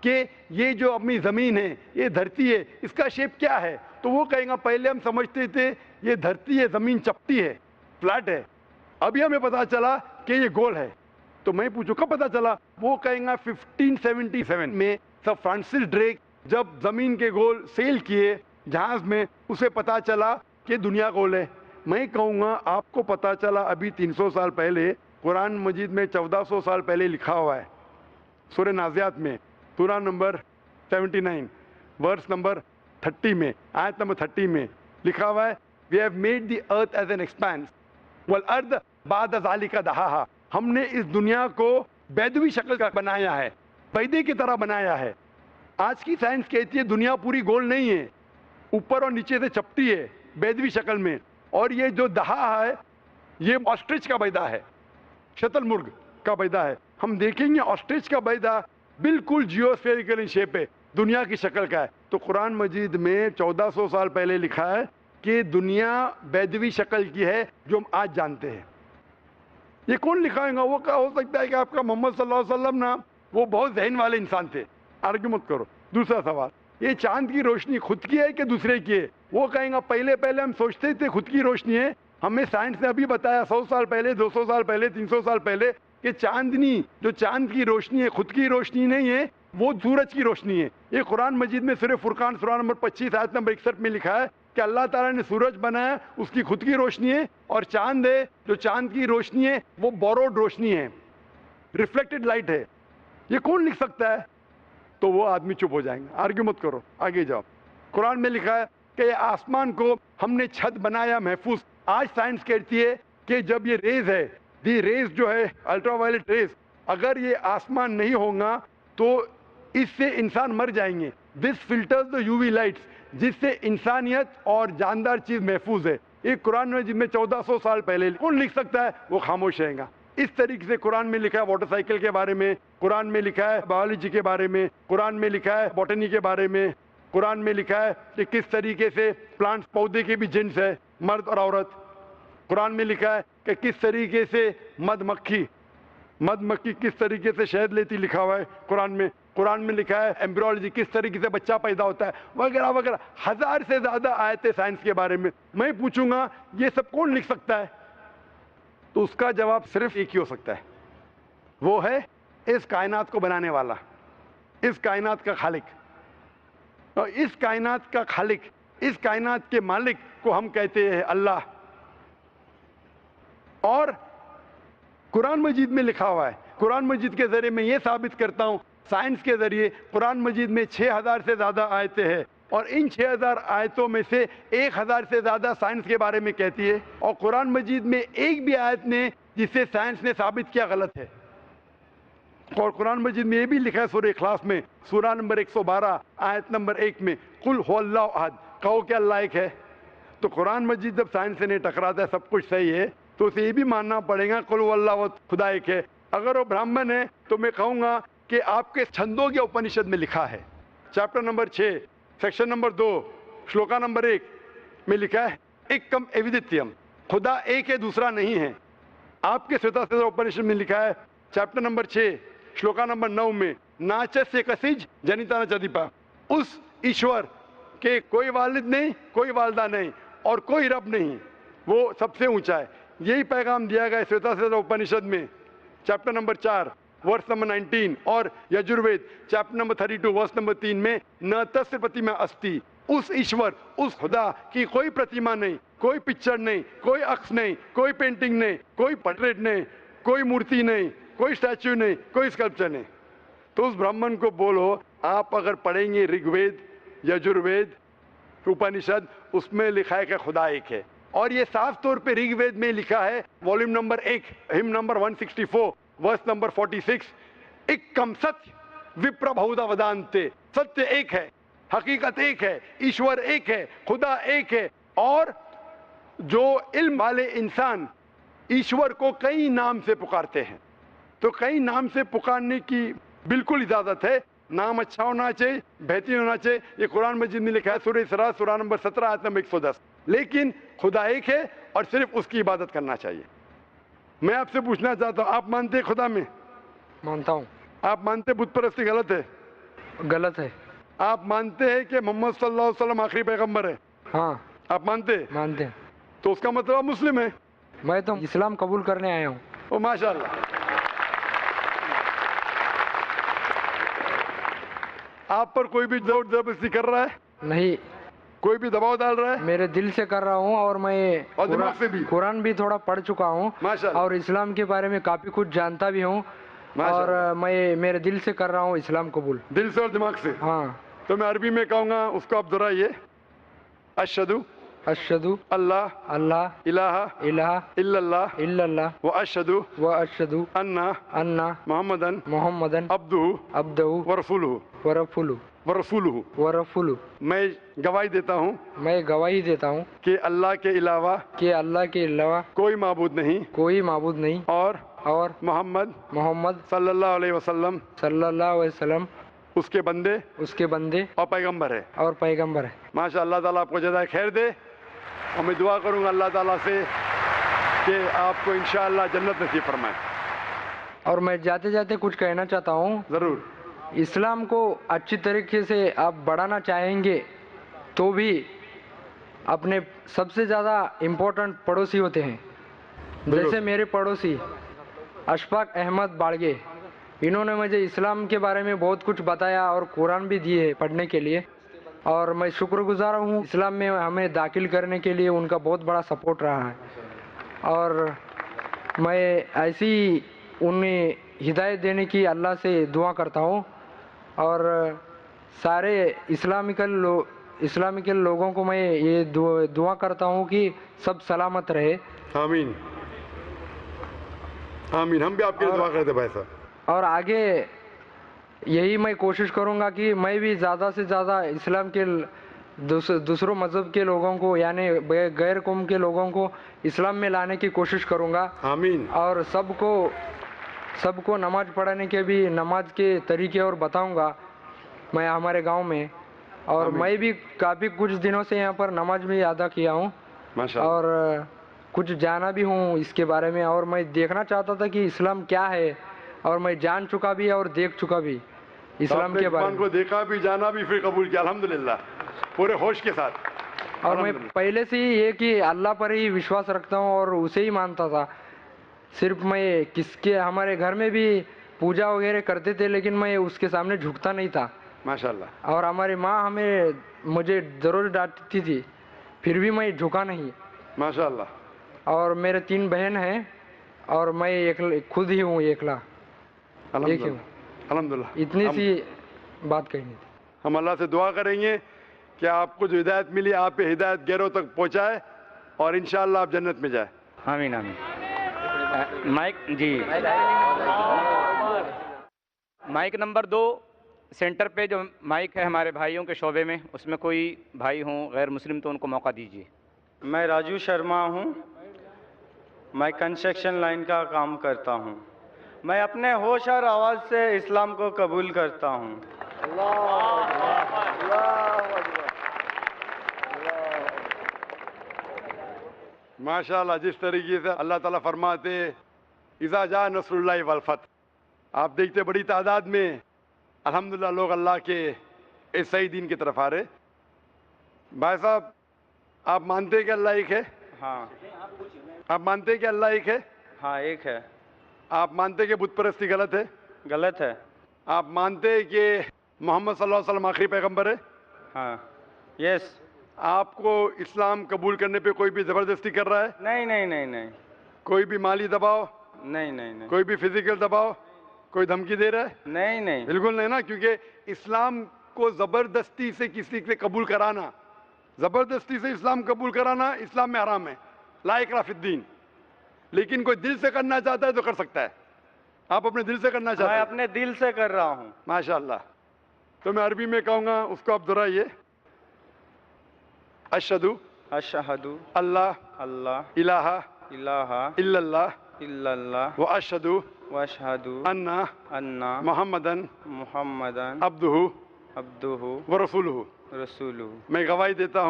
کہ یہ جو اپنی زمین ہے، یہ دھرتی ہے، اس کا شیپ کیا ہے؟ تو وہ کہیں گا پہلے ہم سمجھتے تھے یہ دھرتی ہے، زمین چپٹی ہے، فلیٹ ہے، ابھی ہمیں پتا چلا کہ یہ گول ہے. تو میں پوچھوں کب پتا چلا؟ وہ کہیں گا 1577 میں سر فرانسس ڈریک جب زمین کے گول سیل کیے جہاز میں، اسے پتا چلا کہ دنیا گول ہے. میں کہوں گا آپ کو پتا چلا ابھی 300 سال پہلے قرآن مجید میں 1400 سال پہلے لکھا ہوا ہے سورہ نازعات میں سورہ نمبر 79 ورس نمبر 30 میں آیت نمبر 30 میں لکھا ہوا ہے we have made the earth as an expanse والارض بعد ذالک دحاہا. ہم نے اس دنیا کو بیدوی شکل کا بنایا ہے, بیدے کی طرح بنایا ہے. آج کی سائنس کہتی ہے دنیا پوری گول نہیں ہے, اوپر اور نیچے سے چپٹی ہے بیدوی شکل میں. اور یہ جو دہا ہے یہ آسٹرچ کا بیدا ہے, شتل مرغ کا بیدا ہے. ہم دیکھیں گے آسٹرچ کا بیدا بالکل جیوسفیریکل ان شیپ ہے, دنیا کی شکل کا ہے. تو قرآن مجید میں 1400 سال پہلے لکھا ہے کہ دنیا بیدوی شکل کی ہے جو ہم آج جانتے ہیں. یہ کون لکھائے گا؟ وہ ہو سکتا ہے کہ آپ کا محمد صلی اللہ علیہ وسلم نا وہ بہت ذہن والے انسان تھے, آرگیو مت کرو. دوسرا سوال, یہ چاند کی روشنی خود کی ہے کہ دوسرے کی ہے؟ وہ کہیں گا پہلے ہم سوچتے تھے خود کی روشنی ہے, ہمیں سائنس نے ابھی بتایا 100 سال پہلے, 200 سال پہلے, 300 سال پہلے کہ چاندنی جو چاند کی روشنی ہے خود کی روشنی نہیں ہے, وہ سورج کی روشنی ہے. یہ قرآن مجید میں صرف فرقان سورہ نمبر 25 آیت نمبر 61 میں لکھا ہے کہ اللہ تعالیٰ نے سورج بنایا, اس کی خود کی روشنی ہے, اور چاند ہے جو چاند کی روشنی ہے وہ بوروڈ روشنی ہے, ریفلیکٹڈ لائٹ ہے. یہ کون لکھ سکتا ہے؟ تو وہ آدمی چپ ہو جائیں گے. آرگیو مت کرو, آگے جاؤ. قرآن میں لکھا ہے کہ یہ آسمان کو ہم نے چھت بنایا محفوظ. آج سائنس کہتی ہے کہ جب یہ ریز ہے, دی ریز جو ہے الٹرا وائلٹ ریز, اگر یہ آسمان نہیں ہوگا تو اس سے انسان مر جائیں گے. This filters the U V lights, جس سے انسانیت اور جاندار چیز محفوظ ہے. یہ قرآن میں جن میں 1400 سال پہلے کون لکھ سکتا ہے؟ وہ خاموش رہے گا. اس طریقے سے قرآن میں لکھا ہے واٹر سائیکل کے بارے میں, قرآن میں لکھا ہے بایولوجی کے بارے میں, قرآن میں لکھا ہے باٹنی کے بارے میں, قرآن میں لکھا ہے کہ کس طریقے سے پلانٹس پودے کے بھی جنس ہے, مرد اور عورت. قرآن میں لکھا ہے کہ کس طریقے سے مد مکھی کس طریقے سے شہد لیتی, لکھا ہوا ہے قرآن میں. قرآن میں لکھا ہے ایمبریولوجی کس طریقے سے بچہ پیدا ہوتا ہے, وغیرہ وغیرہ. 1000 سے زیادہ آیتیں سائنس کے بارے میں. میں پوچھوں گا یہ سب کون لکھ سکتا ہے؟ تو اس کا جواب صرف ایک ہی ہو سکتا ہے, وہ ہے اس کائنات کو بنانے والا, اس کائنات کا خالق. اور اس کائنات کا خالق, اس کائنات کے مالک کو ہم کہتے ہیں اللہ. اور قرآن مجید میں لکھا ہوا ہے, قرآن مجید کے ذریعے میں یہ ثابت کرتا ہوں سائنس کے ذریعے, قرآن مجید میں 6000 سے زیادہ آیتیں ہیں, اور ان 6000 آیتوں میں سے 1000 سے زیادہ سائنس کے بارے میں کہتی ہے, اور قرآن مجید میں ایک بھی آیت نے جسے سائنس نے ثابت کیا غلط ہے. اور قرآن مجید میں یہ بھی لکھا ہے سورہ اخلاص میں سورہ نمبر 112 آیت نمبر 1 میں قل هو اللہ احد, کہو کہ اللہ ایک ہے. تو قرآن مجید جب سائنس سے نہیں ٹکراتا ہے, سب کچھ صحیح ہے, تو اسے یہ بھی ماننا پڑے گا قل هو اللہ خدا ایک ہے. اگر وہ برہمن ہے تو میں کہوں گا کہ آپ کے چھندوگیہ اپنشد میں لکھا ہے chapter number 6 section number 2 shloka number 1 میں لکھا ہے ایکم ایودتیم, خدا ایک ہے دوسرا نہیں ہے. آپ کے سوتا سوتا اپنشد میں لکھا ہے چیپٹر نمبر 6 شلوکا نمبر 9 میں ناچس کسج جنیتا ن چدیپا, اس ایشور کے کوئی والد نہیں, کوئی والدہ نہیں, اور کوئی رب نہیں, وہ سب سے اونچا ہے. یہی پیغام دیا گیا سوتا سوتا اپنشد میں چیپٹر نمبر 4 ورس نمبر 19, اور Yajurveda chapter number 32 verse number 3 میں نہ تس پرتیما استی, اس ایشور اس خدا کی کوئی پرتیما نہیں, کوئی پکچر نہیں, کوئی عکس نہیں, کوئی پینٹنگ نہیں, کوئی پورٹریٹ نہیں, کوئی مورتی نہیں, کوئی اسٹیچو نہیں, کوئی اسکلپچر نہیں. تو اس برہمن کو بولو, آپ اگر پڑھیں گے رگ وید, یجروید, اپنشد, اس میں لکھا ہے کہ خدا ایک ہے. اور یہ صاف طور پہ رگ وید میں لکھا ہے والیوم نمبر 1 ہم نمبر 164 ورس نمبر 46 ایکم ستیہ وپر بہودا ودانتے, ستیہ ایک ہے, حقیقت ایک ہے, ایشور ایک ہے, خدا ایک ہے. اور جو علم والے انسان ایشور کو کئی نام سے پکارتے ہیں, تو کئی نام سے پکارنے کی بالکل اجازت ہے, نام اچھا ہونا چاہیے, بہترین ہونا چاہیے. یہ قرآن مجید میں لکھا ہے سورہ اسراء سورہ نمبر 17 آیت نمبر 110. لیکن خدا ایک ہے اور صرف اس کی عبادت کرنا چاہیے. میں آپ سے پوچھنا چاہتا ہوں, آپ مانتے ہیں خدا میں؟
مانتا ہوں.
آپ مانتے بت پرستی غلط ہے؟
غلط ہے.
آپ مانتے ہیں کہ محمد صلی اللہ علیہ وسلم آخری پیغمبر ہے؟
ہاں.
آپ مانتے ہیں؟
مانتے ہیں.
تو اس کا مطلب آپ مسلم ہے.
میں تو اسلام قبول کرنے آیا ہوں.
او ماشاء اللہ. آپ پر کوئی بھی زور زبردستی کر رہا ہے؟
نہیں.
کوئی بھی دباؤ ڈال رہا ہے؟
میرے دل سے کر رہا ہوں، اور میں
اور دماغ سے بھی؟
قرآن بھی تھوڑا پڑھ چکا ہوں، اور اسلام کے بارے میں کافی کچھ جانتا بھی ہوں، اور میں میرے دل سے کر رہا ہوں اسلام قبول.
دل سے اور دماغ سے؟
ہاں.
تو میں عربی میں کہوں گا، اس کو آپ دہرائیے. اشہدو
اشہدو
اللہ
الہ
الا اللہ واشہدو ان محمدن عبدہ ورسولہ. میں گواہی دیتا ہوں کہ اللہ کے علاوہ کوئی معبود نہیں اور محمد صلی اللہ علیہ وسلم اس کے بندے اور پیغمبر ہے. ماشاء اللہ تعالیٰ آپ کو جزائے خیر دے، اور میں دعا کروں گا اللہ تعالیٰ سے کہ آپ کو انشاءاللہ جنت نصیب فرمائے.
اور میں جاتے جاتے کچھ کہنا چاہتا ہوں.
ضرور.
اسلام کو اچھی طریقے سے آپ بڑھانا چاہیں گے تو بھی اپنے سب سے زیادہ امپورٹنٹ پڑوسی ہوتے ہیں. جیسے میرے پڑوسی اشفاق احمد باڑگے، انہوں نے مجھے اسلام کے بارے میں بہت کچھ بتایا اور قرآن بھی دیے پڑھنے کے لیے، اور میں شکر گزار ہوں. اسلام میں ہمیں داخل کرنے کے لیے ان کا بہت بڑا سپورٹ رہا ہے، اور میں ایسی انہیں ہدایت دینے کی اللہ سے دعا کرتا ہوں، اور سارے اسلامکل لوگوں کو میں یہ دعا کرتا ہوں کہ سب سلامت رہے.
آمین آمین. ہم بھی آپ کے لیے دعا کرتے ہیں بھائی صاحب. اور
آگے یہی میں کوشش کروں گا کہ میں بھی زیادہ سے زیادہ اسلام کے دوسروں مذہب کے لوگوں کو، یعنی غیر قوم کے لوگوں کو اسلام میں لانے کی کوشش کروں گا.
آمین.
اور سب کو نماز پڑھنے کے بھی نماز کے طریقے اور بتاؤں گا میں ہمارے گاؤں میں. اور میں بھی کافی کچھ دنوں سے یہاں پر نماز بھی ادا کیا ہوں، اور کچھ جانا بھی ہوں اس کے بارے میں، اور میں دیکھنا چاہتا تھا کہ اسلام کیا ہے، اور میں جان چکا بھی اور دیکھ چکا بھی اسلام کے بارے میں.
کو دیکھا بھی، جانا بھی، پھر قبول کیا الحمدللہ پورے ہوش کے ساتھ.
اور میں پہلے سے ہی یہ کہ اللہ پر ہی وشواس رکھتا ہوں اور اسے ہی مانتا تھا. صرف میں ہمارے گھر میں بھی پوجا وغیرہ کرتے تھے، لیکن میں اس کے سامنے جھکتا نہیں تھا.
ماشاءاللہ.
اور ہماری ماں مجھے ضرور ڈانٹتی تھی، پھر بھی میں جھکا نہیں.
ماشاءاللہ.
اور میرے 3 بہن ہیں، اور میں خود ہی ہوں اکیلا.
الحمدللہ.
اتنی سی بات کہنی تھی.
ہم اللہ سے دعا کریں گے کہ آپ کو جو ہدایت ملی آپ پہ ہدایت غیروں تک پہنچائے، اور انشاءاللہ آپ جنت میں جائیں.
آمین آمین. مائک جی، مائک نمبر 2 سینٹر پہ جو مائک ہے ہمارے بھائیوں کے شعبے میں، اس میں کوئی بھائی ہوں غیر مسلم تو ان کو موقع دیجیے.
میں راجو شرما ہوں، میں کنسٹرکشن لائن کا کام کرتا ہوں. میں اپنے ہوش اور آواز سے اسلام کو قبول کرتا ہوں.
ماشاءاللہ. جس طریقے سے اللہ تعالیٰ فرماتے اذا جاء نصر اللہ والفتح، آپ دیکھتے بڑی تعداد میں الحمدللہ لوگ اللہ کے اس صحیح دین کی طرف آ رہے. بھائی صاحب، آپ مانتے ہیں کہ اللہ ایک ہے؟
ہاں.
آپ مانتے ہیں کہ اللہ ایک ہے؟
ہاں ایک ہے.
آپ مانتے ہیں کہ بت پرستی غلط ہے؟
غلط ہے.
آپ مانتے ہیں کہ محمد صلی اللہ علیہ وسلم آخری پیغمبر ہے؟
ہاں. یس.
آپ کو اسلام قبول کرنے پہ کوئی بھی زبردستی کر رہا ہے؟
نہیں نہیں نہیں نہیں.
کوئی بھی مالی دباؤ؟
نہیں نہیں نہیں.
کوئی بھی فزیکل دباؤ؟ کوئی دھمکی دے رہا ہے؟
نہیں نہیں.
بالکل نہیں نا، کیونکہ اسلام کو زبردستی سے کسی سے قبول کرانا، زبردستی سے اسلام قبول کرانا اسلام میں حرام ہے. لا اکراہ فی الدین. لیکن کوئی دل سے کرنا چاہتا ہے تو کر سکتا ہے. آپ اپنے دل سے کرنا چاہتے ہیں؟
میں اپنے دل سے کر رہا ہوں.
ماشاءاللہ. تو میں عربی میں کہوں گا، اس کو آپ دہرائیے. اشہدو اللہ الہ الا اللہ واشہدو ان محمدن عبدہ ورسولہ. میں گواہی دیتا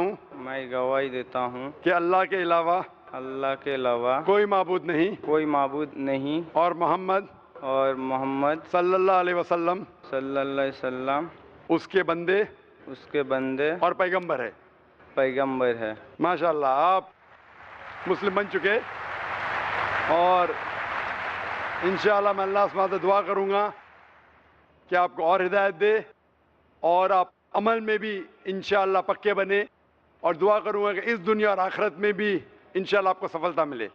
ہوں کہ اللہ کے علاوہ کوئی معبود نہیں اور محمد صلی اللہ علیہ وسلم اس کے بندے اور پیغمبر ہے. ماشاءاللہ. آپ مسلم بن چکے، اور انشاءاللہ میں اللہ سبحانہ سے دعا کروں گا کہ آپ کو اور ہدایت دے، اور آپ عمل میں بھی انشاءاللہ پکے بنے، اور دعا کروں گا کہ اس دنیا اور آخرت میں بھی انشاءاللہ آپ کو سفلتا ملے.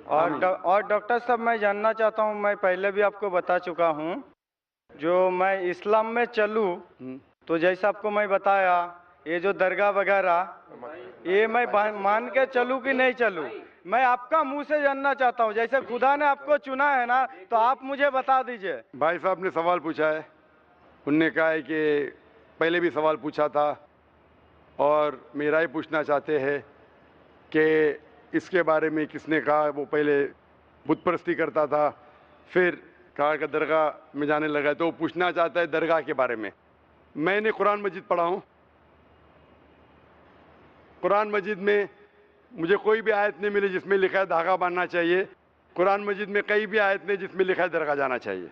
اور ڈاکٹر صاحب میں جاننا چاہتا ہوں، میں پہلے بھی آپ کو بتا چکا ہوں، جو میں اسلام میں چلوں تو جیسا آپ کو میں بتایا یہ جو درگاہ وغیرہ یہ میں مان کے چلوں کہ نہیں چلوں، میں آپ کا منہ سے جاننا چاہتا ہوں. جیسے خدا نے آپ کو چنا ہے نا تو آپ مجھے بتا دیجئے.
بھائی صاحب نے سوال پوچھا ہے، انہوں نے کہا ہے کہ پہلے بھی سوال پوچھا تھا اور میرا ہی پوچھنا چاہتے ہیں کہ اس کے بارے میں کس نے کہا. وہ پہلے بت پرستی کرتا تھا، پھر کہا کہ درگاہ میں جانے لگا، تو وہ پوچھنا چاہتا ہے درگاہ کے بارے میں. میں نے قرآن مجید پڑھا ہوں، قرآن مجید میں مجھے کوئی بھی آیت نہیں ملی جس میں لکھا ہے دھاگا باندھنا چاہیے. قرآن مجید میں کئی بھی آیت نہیں جس میں لکھا ہے درگاہ جانا چاہیے.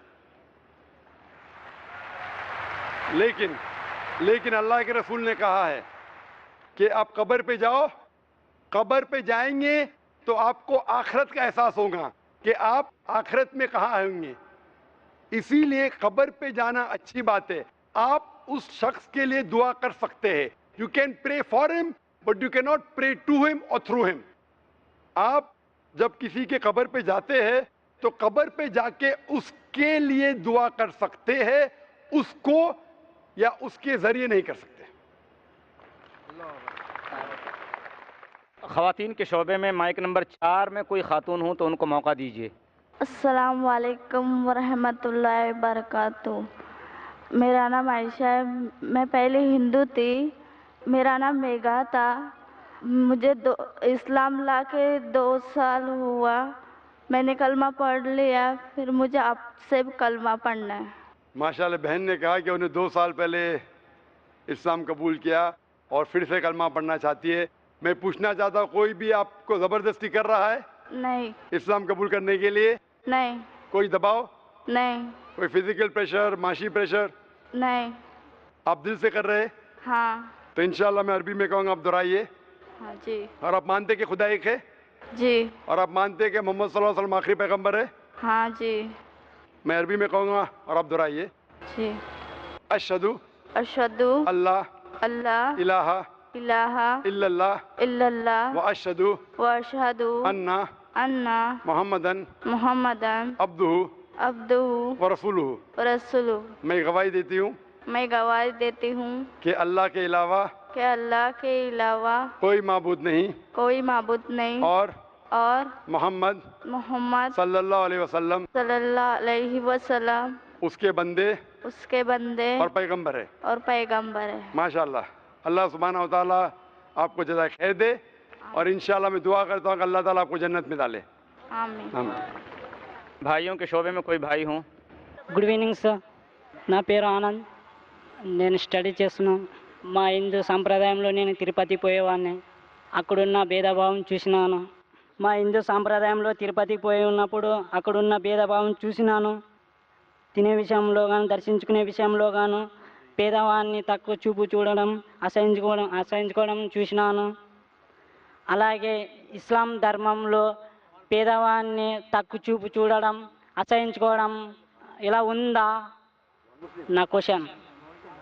لیکن اللہ کے رسول نے کہا ہے کہ آپ قبر پہ جاؤ، قبر پہ جائیں گے تو آپ کو آخرت کا احساس ہوگا کہ آپ آخرت میں کہاں ہوں گے. اسی لیے قبر پہ جانا اچھی بات ہے. آپ اس شخص کے لیے دعا کر سکتے ہیں. یو کین پرے فار ہم بٹ یو کی ناٹ پرے ٹو ہم اور تھرو ہم. آپ جب کسی کے قبر پہ جاتے ہیں تو قبر پہ جا کے اس کے لیے دعا کر سکتے ہیں، اس کو یا اس کے ذریعے نہیں کر سکتے.
خواتین کے شعبے میں مائک نمبر 4 میں کوئی خاتون ہوں تو ان کو موقع دیجیے.
السلام علیکم ورحمۃ اللہ وبرکاتہ. میرا نام عائشہ ہے. میں پہلے ہندو تھی. میرا نام میگھا تھا. مجھے اسلام لا کے 2 سال ہوا. میں نے کلمہ پڑھ لیا، پھر مجھے آپ سے بھی کلمہ پڑھنا ہے.
ماشاءاللہ بہن نے کہا کہ انہیں 2 سال پہلے اسلام قبول کیا اور پھر سے کلمہ پڑھنا چاہتی ہے. میں پوچھنا چاہتا ہوں کوئی بھی آپ کو زبردستی کر رہا ہے
نہیں.
اسلام قبول کرنے کے لیے؟
نہیں.
کوئی دباؤ؟
نہیں.
کوئی فزیکل پریشر، معاشی پریشر؟
نہیں.
آپ دل سے کر رہے؟
ہاں.
تو انشاءاللہ میں عربی میں کہوں گا، آپ دہرائیے.
ہاں جی.
اور آپ مانتے کہ خدا ایک ہے؟
جی.
اور آپ مانتے کہ محمد صلی اللہ علیہ وسلم آخری پیغمبر ہے؟
ہاں جی.
میں عربی میں کہوں گا اور آپ دہرائیے.
جی.
اشہدو
اللہ
الہ
الا
اللہ
اللہ
واشہدو
ان
محمدن عبدہ ورسولہ. میں گواہی دیتی ہوں کہ اللہ کے علاوہ کوئی معبود نہیں اور محمد صلی اللہ علیہ وسلم اس کے بندے اور پیغمبر ہے. ماشاءاللہ. اللہ سبحانہ و تعالیٰ آپ کو جزائے خیر دے اور انشاءاللہ میں دعا کرتا ہوں کہ اللہ تعالیٰ آپ کو جنت میں ڈالے.
آمین.
بھائیوں کے شعبے میں کوئی بھائی ہوں؟
Good evening sir. నా పేరు ఆనంద్. నేను స్టడీ చేస్తున్నాను. మా హిందూ సాంప్రదాయంలో నేను తిరుపతి పోయేవాడిని. అక్కడున్న భేదభావం చూసినాను. మా హిందూ సాంప్రదాయంలో తిరుపతికి పోయి ఉన్నప్పుడు అక్కడున్న భేదభావం చూసినాను. తినే విషయంలో కానీ దర్శించుకునే విషయంలో గాను పేదవాడిని తక్కువ చూపు చూడడం, అసహించుకోవడం చూసినాను. అలాగే ఇస్లాం ధర్మంలో పేదవాడిని తక్కువ చూపు చూడడం, అసహించుకోవడం ఇలా ఉందా? నా క్వశ్చన్.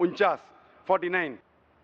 49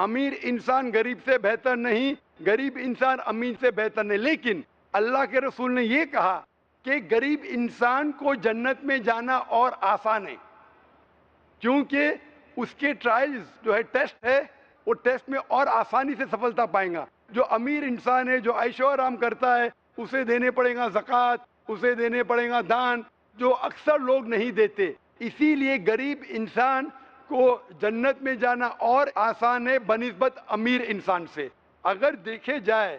امیر انسان غریب سے بہتر نہیں، غریب انسان امیر سے بہتر نہیں، لیکن اللہ کے رسول نے یہ کہا کہ غریب انسان کو جنت میں جانا اور آسان ہے، کیونکہ اس کے ٹرائلز جو ہے ٹیسٹ ہے، وہ ٹیسٹ میں اور آسانی سے سفلتا پائیں گا۔ جو امیر انسان ہے، جو عیش و آرام کرتا ہے، اسے دینے پڑے گا زکوٰۃ، اسے دینے پڑے گا دان، جو اکثر لوگ نہیں دیتے۔ اسی لیے غریب انسان کو جنت میں جانا اور آسان ہے بنسبت امیر انسان سے۔ اگر دیکھے جائے،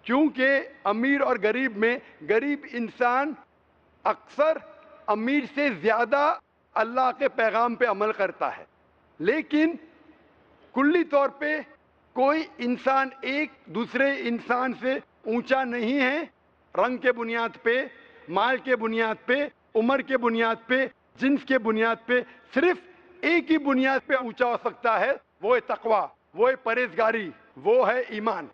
کیونکہ امیر اور غریب میں غریب انسان اکثر امیر سے زیادہ اللہ کے پیغام پہ عمل کرتا ہے، لیکن کلی طور پہ کوئی انسان ایک دوسرے انسان سے اونچا نہیں ہے، رنگ کے بنیاد پہ، مال کے بنیاد پہ، عمر کے بنیاد پہ، جنس کے بنیاد پہ، صرف ایک ہی بنیاد پہ اونچا ہو سکتا ہے، وہ ہے تقوی، وہ ہے پرہیزگاری، وہ ہے ایمان۔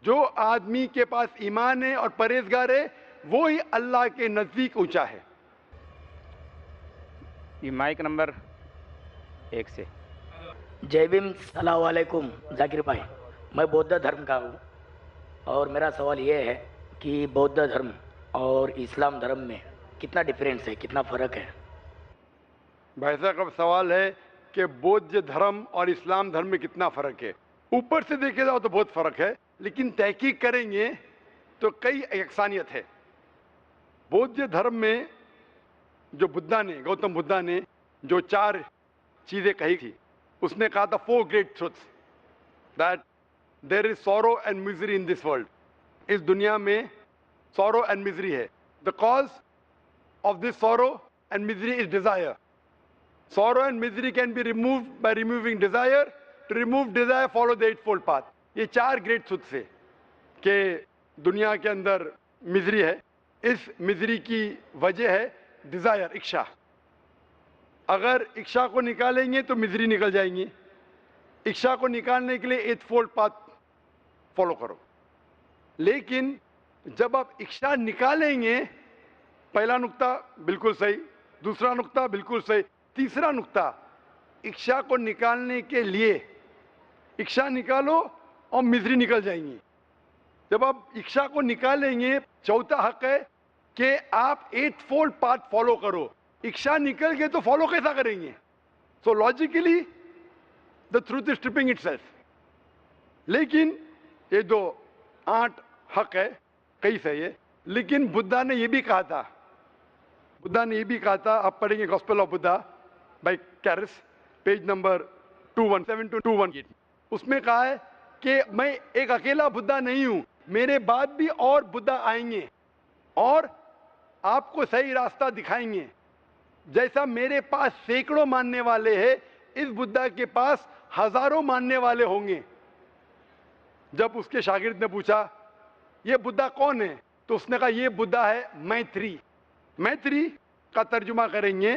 جو آدمی کے پاس ایمان ہے اور پرہیزگار ہے، وہی اللہ کے نزدیک اونچا ہے۔
یہ مائک نمبر 1 سے۔
جے بھیم، السلام علیکم ذاکر بھائی، میں بودھ دھرم کا ہوں، اور میرا سوال یہ ہے کہ بودھ دھرم اور اسلام دھرم میں کتنا ڈفرینس ہے، کتنا فرق ہے؟
بھائی صاحب کا سوال ہے کہ بودھ دھرم اور اسلام دھرم میں کتنا فرق ہے۔ اوپر سے دیکھے جاؤ تو بہت فرق ہے، لیکن تحقیق کریں گے تو کئی یکسانیت ہے۔ بودھ دھرم میں جو بدھا نے، گوتم بدھا نے جو 4 چیزیں کہی تھی، اس نے کہا تھا 4 great truths that there is sorrow and misery in this world۔ اس دنیا میں sorrow and misery ہے۔ The cause of this sorrow and misery is desire۔ Sorrow and misery can be removed by removing desire۔ To remove desire, follow the eightfold path۔ یہ 4 great truths ہے کہ دنیا کے اندر misery ہے۔ اس misery کی وجہ ہے ڈیزائر، اکشا۔ اگر اکشا کو نکالیں گے تو مزری نکل جائیں گی۔ اکشا کو نکالنے کے لیے 8 پاتھ فالو کرو۔ لیکن جب آپ اکشا نکالیں گے، پہلا نقطہ بالکل صحیح، دوسرا نقطہ بالکل صحیح، تیسرا نقطہ، اکشا کو نکالنے کے لیے اکشا نکالو اور مزری نکل جائیں گی۔ جب آپ اکشا کو نکالیں گے، چوتھا حق ہے کہ آپ 8 پاتھ فالو کرو۔ اکشا نکل گئے تو فالو کیسا کریں گے؟ So logically the truth is tripping it self. لیکن یہ جو 8 حق ہے، کئی صحیح ہے، لیکن بدھا نے یہ بھی کہا تھا، بدھا نے یہ بھی کہا تھا، آپ پڑھیں گے gospel of Buddha by Carus, page number 217 to 218۔ اس میں کہا ہے کہ میں ایک اکیلا بدھا نہیں ہوں، میرے بعد بھی اور بدھا آئیں گے اور آپ کو صحیح راستہ دکھائیں گے۔ جیسا میرے پاس سینکڑوں ماننے والے ہیں، اس بدھا کے پاس ہزاروں ماننے والے ہوں گے۔ جب اس کے شاگرد نے پوچھا یہ بدھا کون ہے، تو اس نے کہا یہ بدھا ہے میتری۔ میتری کا ترجمہ کریں گے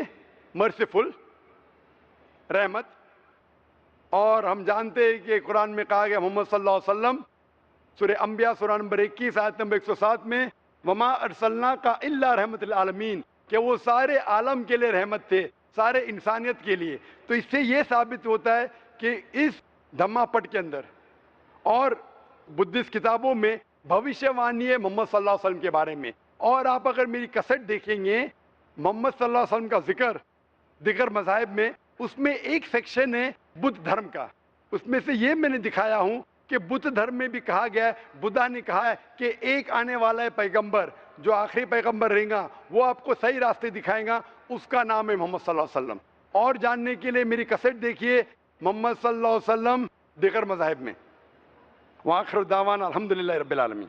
مرسیفل، رحمت۔ اور ہم جانتے ہیں کہ قرآن میں کہا گیا محمد صلی اللہ علیہ وسلم، سورہ انبیاء سورہ نمبر 21 آیت نمبر 107 میں، وما ارسلناک الا رحمت للعالمین، کہ وہ سارے عالم کے لیے رحمت تھے، سارے انسانیت کے لیے۔ تو اس سے یہ ثابت ہوتا ہے کہ اس دھما پٹ کے اندر اور بدھسٹ کتابوں میں بھوشیہ وانی ہے محمد صلی اللہ علیہ وسلم کے بارے میں۔ اور آپ اگر میری کسٹ دیکھیں گے محمد صلی اللہ علیہ وسلم کا ذکر دیگر مذاہب میں، اس میں ایک سیکشن ہے بدھ دھرم کا۔ اس میں سے یہ میں نے دکھایا ہوں کہ بدھ دھرم میں بھی کہا گیا ہے، بدھا نے کہا ہے کہ ایک آنے والا ہے پیغمبر، جو آخری پیغمبر رہے گا، وہ آپ کو صحیح راستے دکھائے گا، اس کا نام ہے محمد صلی اللہ علیہ وسلم۔ اور جاننے کے لیے میری کسٹ دیکھیے محمد صلی اللہ علیہ وسلم دیگر مذاہب میں۔ وآخر دعوانا الحمدللہ رب العالمین۔